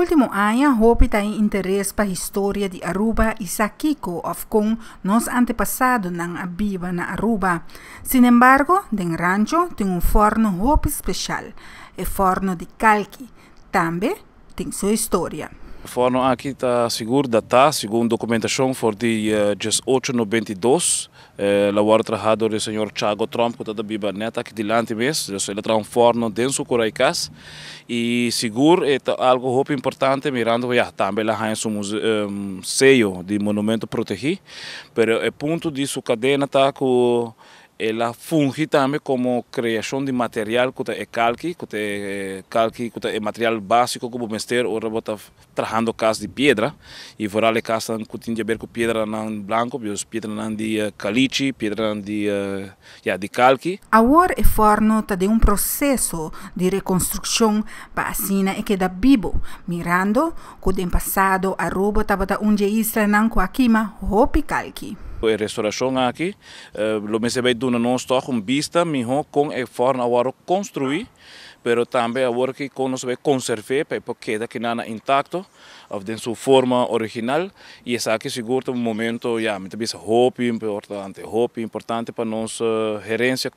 último ano, hopi tem interesse para a história de Aruba e Sakiko, of com nos antepassados não abiba na Aruba. Sin embargo, den rancho tem forno hopi especial, o forno de calqui. Também tem sua história. O forno aqui está seguro datado, segundo documentação, foi de 1892. La war trabajador do senhor Thiago Trump, que está biba neta aqui delante mesmo. Ele traz forno dentro do Coraicás. E seguro é algo muito importante, mirando que também lá tem um sello de monumento protegido. Mas o ponto de sua cadeia está com ela funge também como criação de material que é calqui, que é material básico que o mestre ora bota trabalhando casa de pedra e fora a casa que tem a ver com pedra não branco, pedra não de caliche, pedra de calqui. Agora o forno está de processo de reconstrução para assim é que dá vivo, mirando que no passado Aruba estava onde isla não com aqui mas hopi calqui. A restauração aqui, o mesmo vai dar não vista melhor com o forno agora construir, mas também agora que nós vai conservar para que quede intacto, ou de sua forma original, e essa aqui segura um momento, muito importante para nossa gerência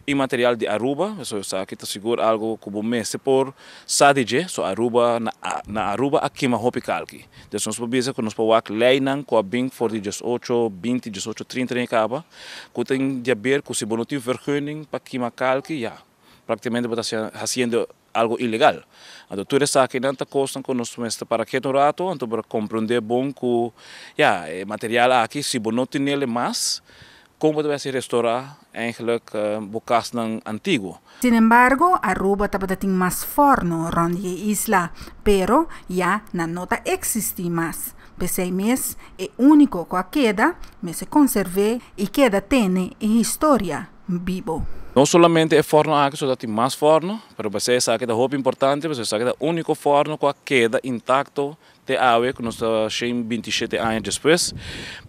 imaterial de Aruba, isso aqui está seguro algo como mês por sadige, so Aruba na Aruba aqui uma hopi calqui. Então nós podemos que nós podemos leinan com a bing for de 18, 20, 18, 30 em caba, que tem de ver com se bonotivo vergunning para aqui uma calqui, praticamente está fazendo algo ilegal. Então tudo isso aqui não está custando que nós mesmo para que no rato, então para compreender bom que material aqui se bonotivo nele mais como deve se restaurar eigenlijk bokas ng antigo. Sin embargo, Aruba também tem mais forno onde a isla, pero já não nota existe mais. Pensei mesmo é único que queda, mas se conserve e queda tem a história vivo. Não somente é forno aqui, só tem mais forno, mas você sabe que é muito importante, você sabe que é o único forno que queda intacto de água, que nós estamos 27 anos depois.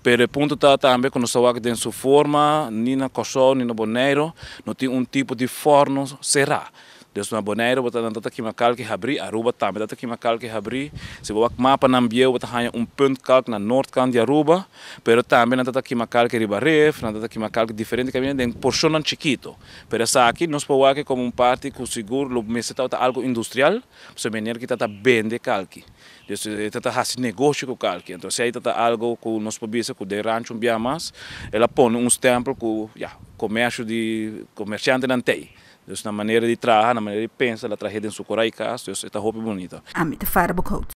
Mas o ponto está também que nós estamos aqui em sua forma, nem na coção, nem no boneiro, não tem tipo de forno cerrado. Dus na boneiro, bota nanta aqui uma calque abrir, Aruba também bota aqui uma calque abrir. Se você mapa na ambiente, bota ponto calque na norte canto de Aruba, pero também nanta aqui uma calque ribaref, nanta aqui uma calque diferente que vem de porção chiquito. Pero essa aqui nós podemos aqui como parte que seguro, o mês está algo industrial, para maneira que está vende calque. Dus está fazendo negócio com calque. Então se aí está algo que nós podemos que de rancho um mais, ela põe stempel que comércio de comerciante não tem. Dus na maneira de trabalhar, na maneira de pensar, ela traz dentro do Coraicás, então está muito bonita. Amit Farbo Coat.